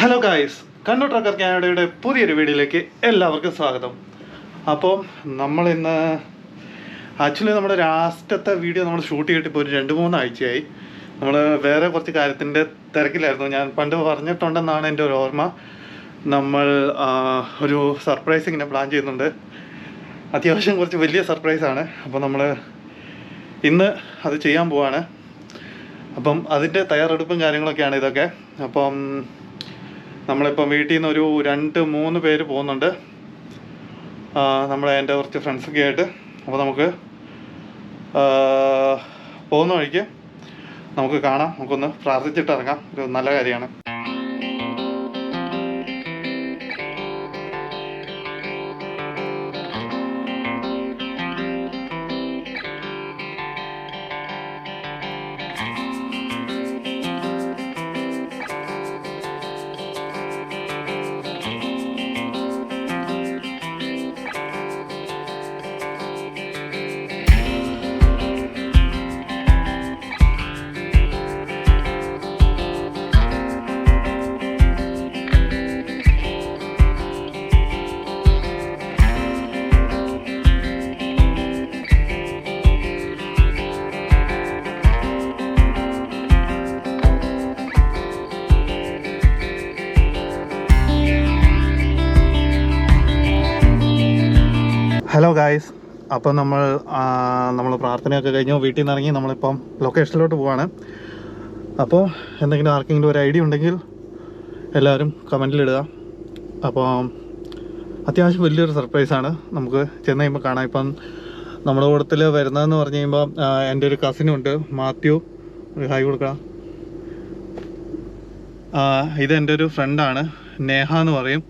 Hello guys, Kannur Trekker കാനഡയുടെ പുതിയൊരു വീഡിയോയിലേക്ക് എല്ലാവർക്കും സ്വാഗതം. അപ്പോൾ നമ്മളിന്ന് ആക്ച്വലി നമ്മുടെ ലാസ്റ്റത്തെ വീഡിയോ നമ്മൾ ഷൂട്ട് ചെയ്തിട്ട് ഇപ്പോൾ ഒരു 2-3 ആഴ്ചയായി. നമ്മൾ വേറെ കുറച്ച് കാര്യത്തിൻ്റെ തിരക്കിലായിരുന്നു. ഞാൻ പണ്ട് പറഞ്ഞിട്ടുണ്ടെന്നാണ് എൻ്റെ ഒരു ഓർമ്മ. നമ്മൾ ഒരു സർപ്രൈസ് ഇങ്ങനെ പ്ലാൻ ചെയ്യുന്നുണ്ട്. അത്യാവശ്യം കുറച്ച് വലിയ സർപ്രൈസാണ്. അപ്പോൾ നമ്മൾ ഇന്ന് അത് ചെയ്യാൻ പോവാണ്. അപ്പം അതിൻ്റെ തയ്യാറെടുപ്പും കാര്യങ്ങളൊക്കെയാണ് ഇതൊക്കെ. അപ്പം നമ്മളിപ്പം വീട്ടിൽ നിന്ന് ഒരു 2-3 പേര് പോകുന്നുണ്ട്, എൻ്റെ കുറച്ച് ഫ്രണ്ട്സൊക്കെ ആയിട്ട്. അപ്പോൾ നമുക്ക് പോകുന്ന വഴിക്ക് നമുക്ക് കാണാം, നമുക്കൊന്ന് പ്രാർത്ഥിച്ചിട്ട് ഇറങ്ങാം. ഒരു നല്ല കാര്യമാണ്. ഹലോ ഗായ്സ്, അപ്പോൾ നമ്മൾ പ്രാർത്ഥനയൊക്കെ കഴിഞ്ഞു വീട്ടിൽ നിന്ന് ഇറങ്ങി നമ്മളിപ്പം ലൊക്കേഷനിലോട്ട് പോവാണ്. അപ്പോൾ എന്തെങ്കിലും ആർക്കെങ്കിലും ഒരു ഐഡിയ ഉണ്ടെങ്കിൽ എല്ലാവരും കമൻറ്റിലിടുക. അപ്പോൾ അത്യാവശ്യം വലിയൊരു സർപ്രൈസാണ്, നമുക്ക് ചെന്ന് കഴിയുമ്പോൾ കാണാം. ഇപ്പം നമ്മുടെ കൂട്ടത്തിൽ വരുന്നതെന്ന് പറഞ്ഞു കഴിയുമ്പോൾ എൻ്റെ ഒരു കസിനുണ്ട്, മാത്യു. ഒരു ഹായ് കൊടുക്കാം. ഇതെൻ്റെ ഒരു ഫ്രണ്ടാണ്, നേഹ എന്ന് പറയും.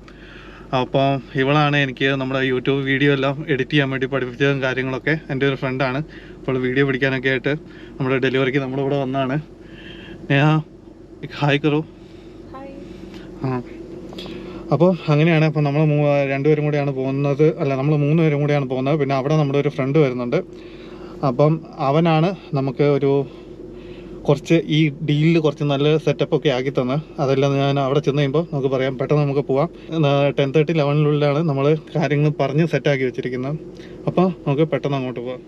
അപ്പോൾ ഇവളാണ് എനിക്ക് നമ്മുടെ യൂട്യൂബ് വീഡിയോ എല്ലാം എഡിറ്റ് ചെയ്യാൻ വേണ്ടി പഠിപ്പിച്ചതും കാര്യങ്ങളൊക്കെ. എൻ്റെ ഒരു ഫ്രണ്ടാണ്. അപ്പോൾ വീഡിയോ പിടിക്കാനൊക്കെ ആയിട്ട് നമ്മുടെ ഡെലിവറിക്ക് നമ്മുടെ ഇവിടെ വന്നതാണ്. നേഹ ഹായ് കറു. അപ്പോൾ അങ്ങനെയാണ്. അപ്പോൾ നമ്മൾ 2 പേരും കൂടെയാണ് പോകുന്നത്, അല്ല നമ്മൾ 3 പേരും കൂടെയാണ് പോകുന്നത്. പിന്നെ അവിടെ നമ്മുടെ ഒരു ഫ്രണ്ട് വരുന്നുണ്ട്. അപ്പം അവനാണ് നമുക്ക് കുറച്ച് ഈ ഡീലിൽ കുറച്ച് നല്ല സെറ്റപ്പൊക്കെ ആക്കി തന്ന്. അതെല്ലാം ഞാൻ അവിടെ ചെന്ന് കഴിയുമ്പോൾ നമുക്ക് പറയാം. പെട്ടെന്ന് നമുക്ക് പോവാം. 10:30-11 നമ്മൾ കാര്യങ്ങൾ പറഞ്ഞ് സെറ്റാക്കി വെച്ചിരിക്കുന്നത്. അപ്പോൾ നമുക്ക് പെട്ടെന്ന് അങ്ങോട്ട് പോവാം.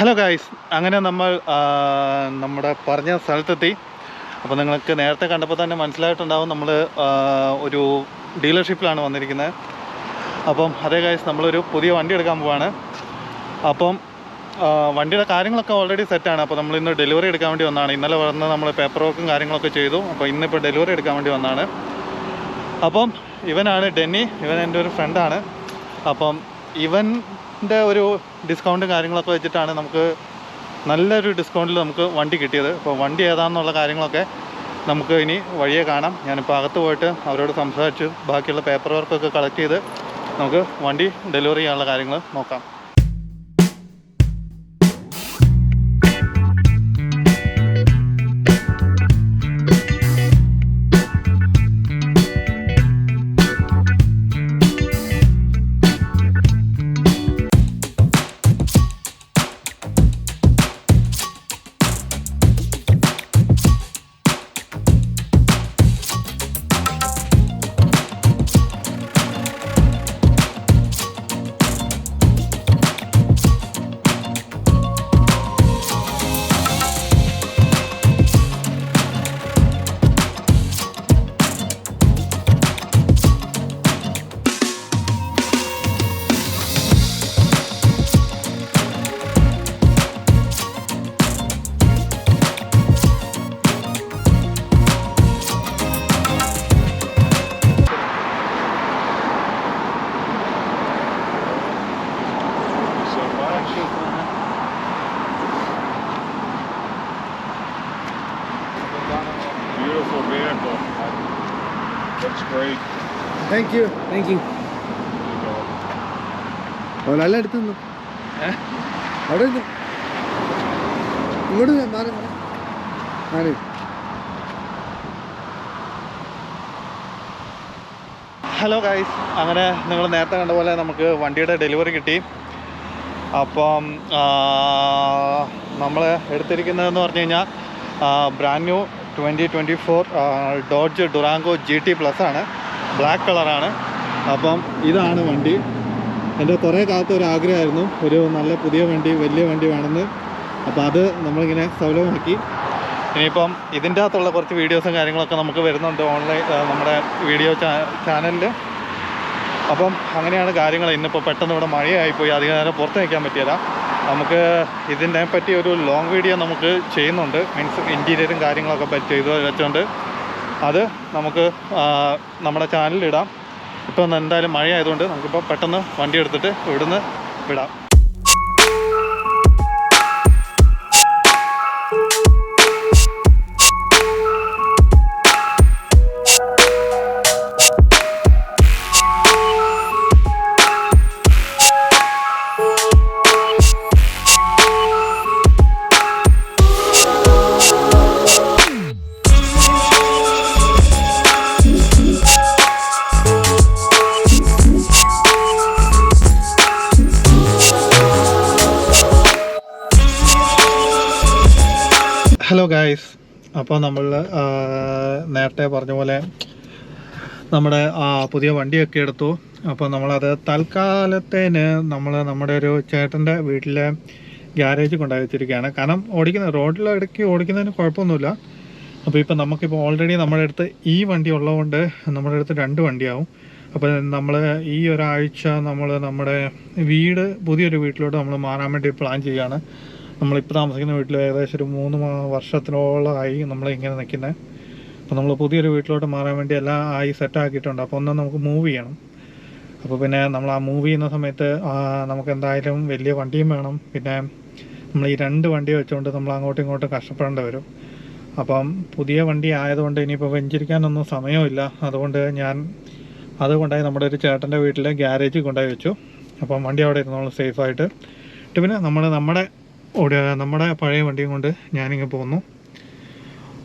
ഹലോ ഗായ്സ്, അങ്ങനെ നമ്മൾ നമ്മുടെ പറഞ്ഞ സ്ഥലത്തെത്തി. അപ്പോൾ നിങ്ങൾക്ക് നേരത്തെ കണ്ടപ്പോൾ തന്നെ മനസ്സിലായിട്ടുണ്ടാവും, നമ്മൾ ഒരു ഡീലർഷിപ്പിലാണ് വന്നിരിക്കുന്നത്. അപ്പം അതേ ഗായ്സ്, നമ്മളൊരു പുതിയ വണ്ടി എടുക്കാൻ പോവാണ്. അപ്പം വണ്ടിയുടെ കാര്യങ്ങളൊക്കെ ഓൾറെഡി സെറ്റാണ്. അപ്പോൾ നമ്മളിന്ന് ഡെലിവറി എടുക്കാൻ വേണ്ടി വന്നതാണ്. ഇന്നലെ വന്ന് നമ്മൾ പേപ്പർ വർക്കും കാര്യങ്ങളൊക്കെ ചെയ്തു. അപ്പോൾ ഇന്നിപ്പോൾ ഡെലിവറി എടുക്കാൻ വേണ്ടി വന്നതാണ്. അപ്പം ഇവനാണ് ഡെന്നി, ഇവൻ എൻ്റെ ഒരു ഫ്രണ്ടാണ്. അപ്പം ഇവൻ്റെ ഒരു ഡിസ്കൗണ്ടും കാര്യങ്ങളൊക്കെ വെച്ചിട്ടാണ് നമുക്ക് നല്ലൊരു ഡിസ്കൗണ്ടിൽ നമുക്ക് വണ്ടി കിട്ടിയത്. അപ്പോൾ വണ്ടി ഏതാണെന്നുള്ള കാര്യങ്ങളൊക്കെ നമുക്ക് ഇനി വഴിയെ കാണാം. ഞാനിപ്പോൾ അകത്ത് പോയിട്ട് അവരോട് സംസാരിച്ച് ബാക്കിയുള്ള പേപ്പർ വർക്കൊക്കെ കളക്ട് ചെയ്ത് നമുക്ക് വണ്ടി ഡെലിവറി ചെയ്യാനുള്ള കാര്യങ്ങൾ നോക്കാം. Beautiful vehicle. Looks great. Thank you. നല്ല അടുത്ത് നിന്നു അവിടെ നിന്നു ഇങ്ങോട്ട് മാറി മാറി. ഹലോ ഗൈസ്, അങ്ങനെ നിങ്ങൾ നേരത്തെ കണ്ട പോലെ നമുക്ക് വണ്ടിയുടെ ഡെലിവറി കിട്ടി. അപ്പം നമ്മൾ എടുത്തിരിക്കുന്നതെന്ന് പറഞ്ഞു കഴിഞ്ഞാൽ brand new 2024 Dodge Durango GT plus ആണ്. ബ്ലാക്ക് കളറാണ്. അപ്പം ഇതാണ് വണ്ടി. എൻ്റെ കുറേ കാലത്ത് ഒരു ആഗ്രഹമായിരുന്നു ഒരു നല്ല പുതിയ വണ്ടി, വലിയ വണ്ടി വേണമെന്ന്. അപ്പോൾ അത് നമ്മളിങ്ങനെ സൗലഭമാക്കി. ഇനിയിപ്പം ഇതിൻ്റെ അകത്തുള്ള കുറച്ച് വീഡിയോസും കാര്യങ്ങളൊക്കെ നമുക്ക് വരുന്നുണ്ട് ഓൺലൈൻ നമ്മുടെ വീഡിയോ ചാനലിൽ. അപ്പം അങ്ങനെയാണ് കാര്യങ്ങൾ. ഇന്നിപ്പോൾ പെട്ടെന്ന് ഇവിടെ മഴയായിപ്പോയി, അധികം നേരം പുറത്ത് നിൽക്കാൻ പറ്റിയില്ല. നമുക്ക് ഇതിനെ പറ്റി ഒരു ലോങ് വീഡിയോ നമുക്ക് ചെയ്യുന്നുണ്ട്. മീൻസ് ഇൻറ്റീരിയറും കാര്യങ്ങളൊക്കെ ചെയ്ത് വെച്ചുകൊണ്ട് അത് നമുക്ക് നമ്മുടെ ചാനലിലിടാം. ഇപ്പം എന്തായാലും മഴയായതുകൊണ്ട് നമുക്കിപ്പോൾ പെട്ടെന്ന് വണ്ടി എടുത്തിട്ട് ഇവിടുന്ന് വിടാം. ഹലോ ഗായ്സ്, അപ്പോൾ നമ്മൾ നേരത്തെ പറഞ്ഞ പോലെ നമ്മുടെ പുതിയ വണ്ടിയൊക്കെ എടുത്തു. അപ്പോൾ നമ്മളത് തൽക്കാലത്തേന് നമ്മുടെ ഒരു ചേട്ടൻ്റെ വീട്ടിലെ ഗ്യാരേജ് കൊണ്ടുപോയി വെച്ചിരിക്കുകയാണ്. കാരണം റോഡിലിടയ്ക്ക് ഓടിക്കുന്നതിന് കുഴപ്പമൊന്നുമില്ല. അപ്പോൾ ഇപ്പോൾ നമുക്കിപ്പോൾ ഓൾറെഡി നമ്മുടെ അടുത്ത് ഈ വണ്ടി ഉള്ളതുകൊണ്ട് നമ്മുടെ അടുത്ത് 2 വണ്ടിയാവും. അപ്പോൾ നമ്മൾ ഈ ഒരാഴ്ച നമ്മുടെ പുതിയൊരു വീട്ടിലോട്ട് നമ്മൾ മാറാൻ വേണ്ടി പ്ലാൻ ചെയ്യുകയാണ്. നമ്മളിപ്പോൾ താമസിക്കുന്ന വീട്ടിൽ ഏകദേശം ഒരു 3 വർഷത്തിനോളമായി നമ്മളിങ്ങനെ നിൽക്കുന്നത്. അപ്പോൾ നമ്മൾ പുതിയൊരു വീട്ടിലോട്ട് മാറാൻ വേണ്ടി എല്ലാം ആയി സെറ്റാക്കിയിട്ടുണ്ട്. അപ്പോൾ ഒന്ന് നമുക്ക് മൂവ് ചെയ്യണം. അപ്പോൾ പിന്നെ നമ്മൾ ആ മൂവ് ചെയ്യുന്ന സമയത്ത് നമുക്ക് എന്തായാലും വലിയ വണ്ടിയും വേണം. പിന്നെ നമ്മൾ ഈ 2 വണ്ടി വെച്ചുകൊണ്ട് നമ്മൾ അങ്ങോട്ടും ഇങ്ങോട്ടും കഷ്ടപ്പെടേണ്ടി വരും. അപ്പം പുതിയ വണ്ടി ആയതുകൊണ്ട് ഇനിയിപ്പോൾ വെഞ്ചരിക്കാനൊന്നും സമയമില്ല. അതുകൊണ്ട് ഞാൻ അത് കൊണ്ടുപോയി നമ്മുടെ ഒരു ചേട്ടൻ്റെ വീട്ടിലെ ഗ്യാരേജിൽ കൊണ്ടുപോയി വെച്ചു. അപ്പം വണ്ടി അവിടെ ഇരുന്നോളും സേഫായിട്ട്. പിന്നെ നമ്മുടെ പഴയ വണ്ടിയും കൊണ്ട് ഞാനിങ്ങനെ പോന്നു.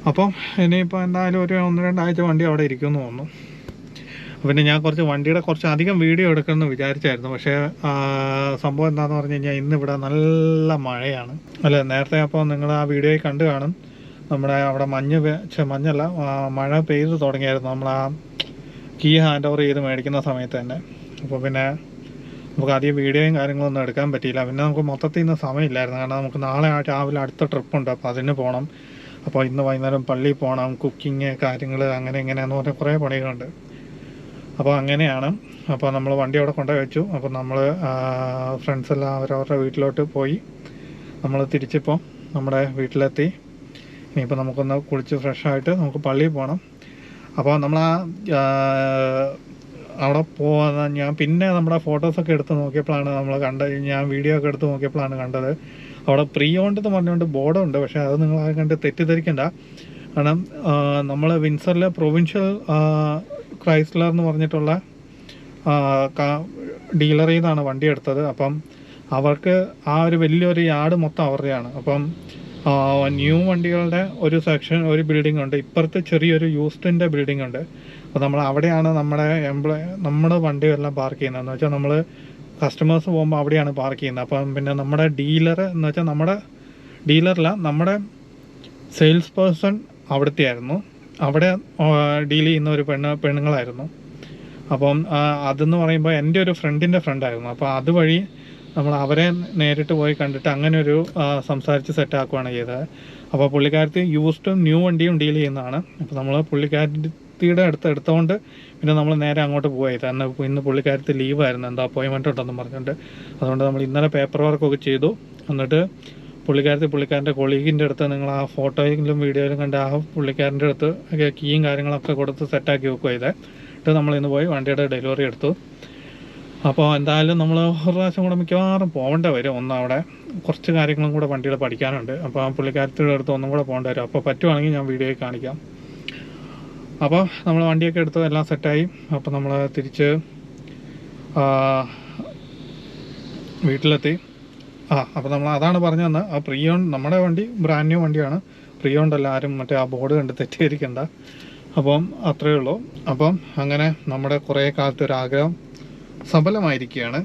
അപ്പം ഇനിയിപ്പോൾ എന്തായാലും ഒരു 1-2 ആഴ്ച വണ്ടി അവിടെ ഇരിക്കുമെന്ന് തോന്നുന്നു. പിന്നെ ഞാൻ കുറച്ച് അധികം വീഡിയോ എടുക്കണമെന്ന് വിചാരിച്ചായിരുന്നു. പക്ഷേ സംഭവം എന്താണെന്ന് പറഞ്ഞു കഴിഞ്ഞാൽ ഇന്നിവിടെ നല്ല മഴയാണ്. നേരത്തെ അപ്പോൾ നിങ്ങൾ ആ വീഡിയോയിൽ കണ്ടു കാണും. നമ്മുടെ അവിടെ മഞ്ഞല്ല മഴ പെയ്ത് തുടങ്ങിയായിരുന്നു നമ്മൾ ആ കീ ഹാൻഡ് ഓവർ ചെയ്ത് മേടിക്കുന്ന സമയത്ത് തന്നെ. അപ്പോൾ പിന്നെ നമുക്ക് അധികം വീഡിയോയും കാര്യങ്ങളൊന്നും എടുക്കാൻ പറ്റിയില്ല. പിന്നെ നമുക്ക് മൊത്തത്തിൽ ഇന്ന് സമയമില്ലായിരുന്നു. കാരണം നമുക്ക് നാളെ രാവിലെ അടുത്ത ട്രിപ്പുണ്ട്. അപ്പോൾ അതിന് പോകണം. അപ്പോൾ ഇന്ന് വൈകുന്നേരം പള്ളിയിൽ പോകണം, കുക്കിങ് കാര്യങ്ങൾ അങ്ങനെ ഇങ്ങനെയെന്ന് പറഞ്ഞാൽ കുറേ പണികളുണ്ട്. അപ്പോൾ അങ്ങനെയാണ്. അപ്പോൾ നമ്മൾ വണ്ടി അവിടെ കൊണ്ടുപോയി വെച്ചു. അപ്പോൾ നമ്മൾ ഫ്രണ്ട്സെല്ലാം അവരവരുടെ വീട്ടിലോട്ട് പോയി. നമ്മൾ തിരിച്ചിപ്പോൾ നമ്മുടെ വീട്ടിലെത്തി. ഇനിയിപ്പോൾ നമുക്കൊന്ന് കുളിച്ച് ഫ്രഷായിട്ട് നമുക്ക് പള്ളിയിൽ പോകണം. അപ്പോൾ നമ്മൾ അവിടെ ഞാൻ പിന്നെ നമ്മുടെ ഫോട്ടോസൊക്കെ എടുത്ത് നോക്കിയപ്പോഴാണ് നമ്മൾ ഞാൻ വീഡിയോ ഒക്കെ എടുത്ത് നോക്കിയപ്പോഴാണ് കണ്ടത് അവിടെ പ്രീ ഓൺഡ് എന്ന് പറഞ്ഞുകൊണ്ട് ബോർഡുണ്ട്. പക്ഷേ അത് നിങ്ങൾ കണ്ട് തെറ്റിദ്ധരിക്കണ്ട. കാരണം നമ്മൾ വിൻസറിലെ പ്രൊവിൻഷ്യൽ ക്രൈസ്ലർ എന്ന് പറഞ്ഞിട്ടുള്ള ഡീലറിൽ നിന്നാണ് വണ്ടി എടുത്തത്. അപ്പം അവർക്ക് ആ ഒരു വലിയൊരു യാർഡ് മൊത്തം അവരുടെയാണ്. അപ്പം ന്യൂ വണ്ടികളുടെ ഒരു സെക്ഷൻ, ഒരു ബിൽഡിംഗ് ഉണ്ട്. ഇപ്പുറത്ത് ചെറിയൊരു യൂസ്ഡിൻ്റെ ബിൽഡിംഗ് ഉണ്ട്. അപ്പോൾ നമ്മൾ അവിടെയാണ് നമ്മുടെ വണ്ടികളെല്ലാം പാർക്ക് ചെയ്യുന്നത്. എന്ന് വെച്ചാൽ നമ്മൾ കസ്റ്റമേഴ്സ് പോകുമ്പോൾ അവിടെയാണ് പാർക്ക് ചെയ്യുന്നത്. അപ്പം പിന്നെ നമ്മുടെ ഡീലർ എന്ന് വെച്ചാൽ നമ്മുടെ ഡീലറല്ല, നമ്മുടെ സെയിൽസ് പേഴ്സൺ അവിടുത്തെ ആയിരുന്നു. അവിടെ ഡീൽ ചെയ്യുന്ന ഒരു പെണ്ണുങ്ങളായിരുന്നു. അപ്പം അതെന്ന് പറയുമ്പോൾ എൻ്റെ ഒരു ഫ്രണ്ടിൻ്റെ ഫ്രണ്ടായിരുന്നു. അപ്പോൾ അതുവഴി നമ്മൾ അവരെ നേരിട്ട് പോയി കണ്ടിട്ട് അങ്ങനെ ഒരു സംസാരിച്ച് സെറ്റാക്കുകയാണ് ചെയ്തത്. അപ്പോൾ പുള്ളിക്കാരത്തി യൂസ്ഡും ന്യൂ വണ്ടിയും ഡീൽ ചെയ്യുന്നതാണ്. അപ്പോൾ നമ്മൾ പുള്ളിക്കാരത്തിയുടെ എടുത്തുകൊണ്ട് പിന്നെ നമ്മൾ നേരെ അങ്ങോട്ട് പോയി. കാരണം ഇന്ന് പുള്ളിക്കാരത്തി ലീവായിരുന്നു, എന്താ അപ്പോയിൻമെൻറ്റ് ഉണ്ടെന്ന് പറഞ്ഞുകൊണ്ട്. അതുകൊണ്ട് നമ്മൾ ഇന്നലെ പേപ്പർ വർക്കൊക്കെ ചെയ്തു. എന്നിട്ട് പുള്ളിക്കാരൻ്റെ കൊളീഗിൻ്റെ അടുത്ത് നിങ്ങൾ ആ ഫോട്ടോയിലും വീഡിയോയിലും കണ്ട് ആ പുള്ളിക്കാരൻ്റെ അടുത്ത് കീയും കാര്യങ്ങളൊക്കെ കൊടുത്ത് സെറ്റാക്കി വെക്കുക എന്നിട്ട് നമ്മൾ ഇന്ന് പോയി വണ്ടിയുടെ ഡെലിവറി എടുത്തു. അപ്പോൾ എന്തായാലും നമ്മൾ ഒരു പ്രാവശ്യം കൂടെ മിക്കവാറും പോകേണ്ട വരും. അവിടെ കുറച്ച് കാര്യങ്ങളും കൂടെ വണ്ടിയുടെ പഠിക്കാനുണ്ട്. അപ്പോൾ ആ പുള്ളിക്കാരത്തിയുടെ അടുത്ത് ഒന്നും കൂടെ പോകേണ്ടി വരും. അപ്പോൾ പറ്റുവാണെങ്കിൽ ഞാൻ വീഡിയോയിൽ കാണിക്കാം. അപ്പോൾ നമ്മൾ വണ്ടിയൊക്കെ എടുത്തു, എല്ലാം സെറ്റായി. അപ്പോൾ നമ്മൾ തിരിച്ച് വീട്ടിലെത്തി. അപ്പോൾ നമ്മൾ അതാണ് പറഞ്ഞു തന്നെ, ആ പ്രീയോൺ നമ്മുടെ വണ്ടി ബ്രാൻഡ് ന്യൂ വണ്ടിയാണ്, പ്രീയോണ്ടല്ല. ആരും മറ്റേ ആ ബോർഡ് കണ്ട് തെറ്റിദ്ധരിക്കണ്ട. അപ്പം അത്രയേ ഉള്ളൂ. അപ്പം അങ്ങനെ നമ്മുടെ കുറേ കാലത്തെ ഒരു ആഗ്രഹം സഫലമായിരിക്കുകയാണ്.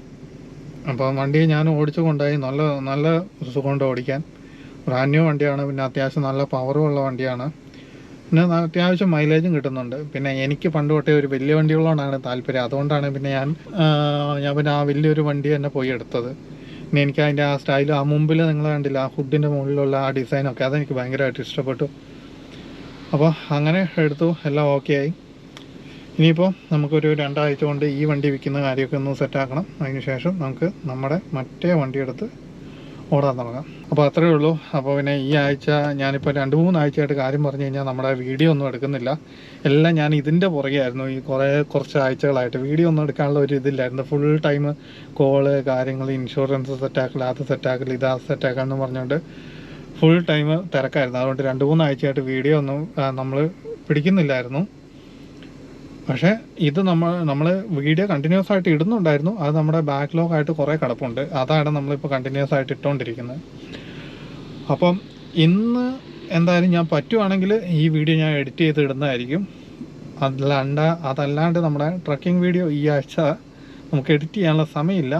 അപ്പം വണ്ടി ഞാൻ ഓടിച്ചു കൊണ്ടായി, നല്ല സുഖമുണ്ട് ഓടിക്കാൻ. ബ്രാൻഡ് ന്യൂ വണ്ടിയാണ്, പിന്നെ അത്യാവശ്യം നല്ല പവറുള്ള വണ്ടിയാണ്, പിന്നെ അത്യാവശ്യം മൈലേജും കിട്ടുന്നുണ്ട്. പിന്നെ എനിക്ക് പണ്ട് തൊട്ടേ ഒരു വലിയ വണ്ടികളോടാണ് താല്പര്യം. അതുകൊണ്ടാണ് പിന്നെ ഞാൻ പിന്നെ ആ വലിയൊരു വണ്ടി തന്നെ പോയി എടുത്തത്. പിന്നെ എനിക്ക് അതിൻ്റെ ആ സ്റ്റൈലും ആ മുമ്പിൽ നിങ്ങൾ കണ്ടില്ല, ആ ഹുഡിൻ്റെ മുകളിലുള്ള ആ ഡിസൈനൊക്കെ അതെനിക്ക് ഭയങ്കരമായിട്ട് ഇഷ്ടപ്പെട്ടു. അപ്പോൾ അങ്ങനെ എടുത്തു, എല്ലാം ഓക്കെ ആയി. ഇനിയിപ്പോൾ നമുക്കൊരു 2 ആഴ്ച കൊണ്ട് ഈ വണ്ടി വിൽക്കുന്ന കാര്യമൊക്കെ ഒന്ന് സെറ്റാക്കണം. അതിന് ശേഷം നമുക്ക് നമ്മുടെ മറ്റേ വണ്ടി എടുത്ത് ഓടാൻ തുടങ്ങാം. അപ്പോൾ അത്രയേ ഉള്ളൂ. അപ്പോൾ പിന്നെ ഈ ആഴ്ച ഞാനിപ്പോൾ 2-3 ആഴ്ചയായിട്ട് കാര്യം പറഞ്ഞു കഴിഞ്ഞാൽ നമ്മുടെ വീഡിയോ ഒന്നും എടുക്കുന്നില്ല. എല്ലാം ഞാൻ ഇതിൻ്റെ പുറകെയായിരുന്നു. ഈ കുറച്ച് ആഴ്ചകളായിട്ട് വീഡിയോ ഒന്നും എടുക്കാനുള്ള ഒരു ഇതില്ലായിരുന്നു. ഫുൾ ടൈം കോള്, കാര്യങ്ങൾ, ഇൻഷുറൻസ് സെറ്റാക്കൽ, അത് സെറ്റാക്കൽ, ഇത് സെറ്റാക്കൽ എന്ന് പറഞ്ഞുകൊണ്ട് ഫുൾ ടൈം തിരക്കായിരുന്നു. അതുകൊണ്ട് 2-3 ആഴ്ചയായിട്ട് വീഡിയോ ഒന്നും നമ്മൾ പിടിക്കുന്നില്ലായിരുന്നു. പക്ഷേ ഇത് നമ്മൾ വീഡിയോ കണ്ടിന്യൂസ് ആയിട്ട് ഇടുന്നുണ്ടായിരുന്നു. അത് നമ്മുടെ ബാക്ക്ലോഗായിട്ട് കുറേ കിടപ്പുണ്ട്. അതാണ് നമ്മളിപ്പോൾ കണ്ടിന്യൂസ് ആയിട്ട് ഇട്ടുകൊണ്ടിരിക്കുന്നത്. അപ്പം ഇന്ന് എന്തായാലും ഞാൻ പറ്റുവാണെങ്കിൽ ഈ വീഡിയോ ഞാൻ എഡിറ്റ് ചെയ്ത് ഇടുന്നതായിരിക്കും. അതല്ലാണ്ട് നമ്മുടെ ട്രക്കിംഗ് വീഡിയോ ഈ ആഴ്ച നമുക്ക് എഡിറ്റ് ചെയ്യാനുള്ള സമയമില്ല,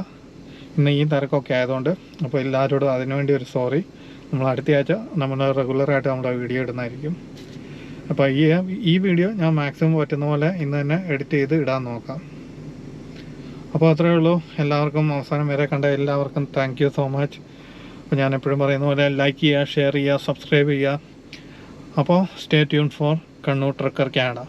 ഇന്ന് ഈ തിരക്കൊക്കെ ആയതുകൊണ്ട്. അപ്പോൾ എല്ലാവരോടും അതിനുവേണ്ടി ഒരു സോറി. നമ്മൾ അടുത്ത ആഴ്ച നമ്മൾ റെഗുലറായിട്ട് നമ്മുടെ വീഡിയോ ഇടുന്നതായിരിക്കും. അപ്പോൾ ഈ വീഡിയോ ഞാൻ മാക്സിമം പറ്റുന്ന പോലെ ഇന്ന് തന്നെ എഡിറ്റ് ചെയ്ത് ഇടാൻ നോക്കാം. അപ്പോൾ അത്രയേ ഉള്ളൂ. എല്ലാവർക്കും അവസാനം വരെ കണ്ട എല്ലാവർക്കും താങ്ക് യു സോ മച്ച്. അപ്പോൾ ഞാൻ എപ്പോഴും പറയുന്ന പോലെ ലൈക്ക് ചെയ്യുക, ഷെയർ ചെയ്യുക, സബ്സ്ക്രൈബ് ചെയ്യുക. അപ്പോൾ stay tune four Kannur Trekker Canada.